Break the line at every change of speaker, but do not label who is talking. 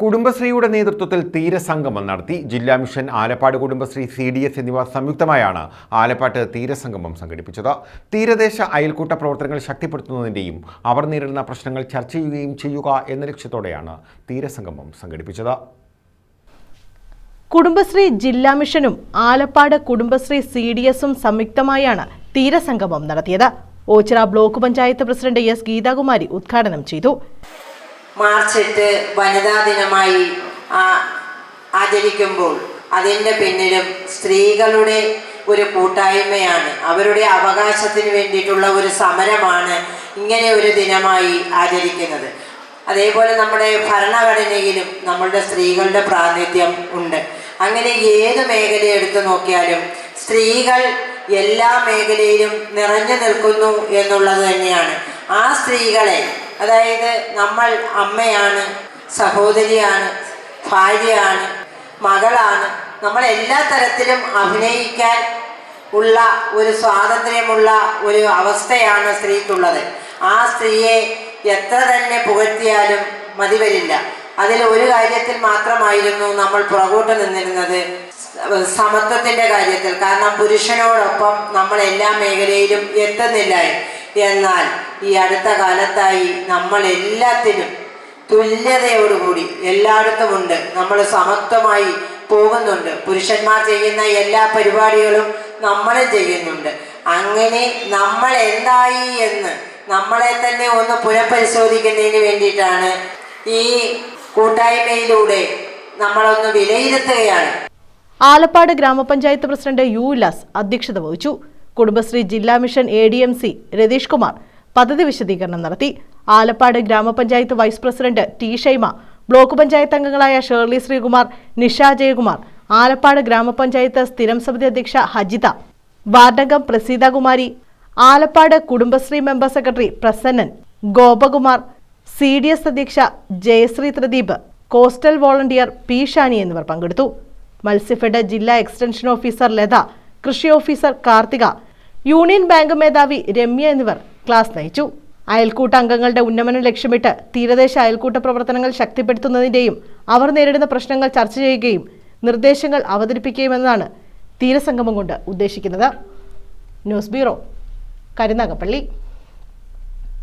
കുടുംബശ്രീയുടെ നേതൃത്വത്തിൽ തീരസംഗമം നടത്തി. ജില്ലാ മിഷൻ, ആലപ്പാട് കുടുംബശ്രീ, CDS എന്നിവ സംയുക്തമായാണ് ആലപ്പാട്ട് തീരസംഗമം സംഘടിപ്പിച്ചത്. തീരദേശ അയൽക്കൂട്ട പ്രവർത്തനങ്ങൾ ശക്തിപ്പെടുത്തുന്നതിൻ്റെയും അവർ നേരിടുന്ന പ്രശ്നങ്ങൾ ചർച്ച ചെയ്യുകയും ചെയ്യുക എന്ന ലക്ഷ്യത്തോടെയാണ് തീരസംഗമം സംഘടിപ്പിച്ചത്.
കുടുംബശ്രീ ജില്ലാ മിഷനും ആലപ്പാട് കുടുംബശ്രീ CDSും സംയുക്തമായാണ് തീരസംഗമം നടത്തിയത്. Ochira block panchayat president S. Geethakumari ഉദ്ഘാടനം ചെയ്തു.
മാർച്ച് 8 വനിതാ ദിനമായി ആചരിക്കുമ്പോൾ അതിൻ്റെ പിന്നിലും സ്ത്രീകളുടെ ഒരു കൂട്ടായ്മയാണ്, അവരുടെ അവകാശത്തിന് വേണ്ടിയിട്ടുള്ള ഒരു സമരമാണ് ഇങ്ങനെ ഒരു ദിനമായി ആചരിക്കുന്നത്. അതേപോലെ നമ്മുടെ ഭരണഘടനയിലും നമ്മളുടെ സ്ത്രീകളുടെ പ്രാതിനിധ്യം ഉണ്ട്. അങ്ങനെ ഏത് മേഖല എടുത്തു നോക്കിയാലും സ്ത്രീകൾ എല്ലാ മേഖലയിലും നിറഞ്ഞു നിൽക്കുന്നു എന്നുള്ളത് തന്നെയാണ്. ആ സ്ത്രീകളെ, അതായത് നമ്മൾ അമ്മയാണ്, സഹോദരിയാണ്, ഭാര്യയാണ്, മകളാണ്, നമ്മൾ എല്ലാ തരത്തിലും അഭിനയിക്കാൻ ഉള്ള ഒരു സ്വാതന്ത്ര്യമുള്ള ഒരു അവസ്ഥയാണ് സ്ത്രീക്കുള്ളത്. ആ സ്ത്രീയെ എത്ര തന്നെ പുകഴ്ത്തിയാലും മതി വരില്ല. അതിൽ ഒരു കാര്യത്തിൽ മാത്രമായിരുന്നു നമ്മൾ പുറകോട്ട് നിന്നിരുന്നത്, സമത്വത്തിൻ്റെ കാര്യത്തിൽ. കാരണം പുരുഷനോടൊപ്പം നമ്മൾ എല്ലാ മേഖലയിലും എത്തുന്നില്ല. എന്നാൽ ഈ അടുത്ത കാലത്തായി നമ്മൾ എല്ലാത്തിനും തുല്യതയോടുകൂടി എല്ലായിടത്തുമുണ്ട്, നമ്മൾ സമത്വമായി പോകുന്നുണ്ട്. പുരുഷന്മാർ ചെയ്യുന്ന എല്ലാ പരിപാടികളും നമ്മളും ചെയ്യുന്നുണ്ട്. അങ്ങനെ നമ്മൾ എന്തായി എന്ന് നമ്മളെ തന്നെ ഒന്ന് പുനഃപരിശോധിക്കുന്നതിന് വേണ്ടിയിട്ടാണ് ഈ കൂട്ടായ്മയിലൂടെ നമ്മളൊന്ന് വിലയിരുത്തുകയാണ്.
ആലപ്പാട് ഗ്രാമപഞ്ചായത്ത് പ്രസിഡന്റ് U. ഉല്ലാസ് അധ്യക്ഷത വഹിച്ചു. കുടുംബശ്രീ ജില്ലാ മിഷൻ ADMC രതീഷ് കുമാർ പദ്ധതി വിശദീകരണം നടത്തി. ആലപ്പാട് ഗ്രാമപഞ്ചായത്ത് vice president T. Shaima, block panchayat അംഗങ്ങളായ ഷേർലി ശ്രീകുമാർ, നിഷ ജയകുമാർ, ആലപ്പാട് ഗ്രാമപഞ്ചായത്ത് സ്ഥിരം സമിതി അധ്യക്ഷ ഹജിത, വാർഡംഗം Praseetha Kumari, Alappad Kudumbashree member secretary Prasannan, Gopakumar, CDS അധ്യക്ഷ Jayasree Thradeep, coastal volunteer P. Shani എന്നിവർ പങ്കെടുത്തു. മത്സ്യഫെഡ് ജില്ലാ എക്സ്റ്റൻഷൻ ഓഫീസർ ലത, കൃഷി ഓഫീസർ കാർത്തിക, യൂണിയൻ ബാങ്ക് മേധാവി രമ്യ എന്നിവർ ക്ലാസ് നയിച്ചു. അയൽക്കൂട്ട അംഗങ്ങളുടെ ഉന്നമനം ലക്ഷ്യമിട്ട് തീരദേശ അയൽക്കൂട്ട പ്രവർത്തനങ്ങൾ ശക്തിപ്പെടുത്തുന്നതിൻ്റെയും അവർ നേരിടുന്ന പ്രശ്നങ്ങൾ ചർച്ച ചെയ്യുകയും നിർദ്ദേശങ്ങൾ അവതരിപ്പിക്കുകയുമെന്നാണ് തീരസംഗമം കൊണ്ട് ഉദ്ദേശിക്കുന്നത്. News bureau, Karunagappally.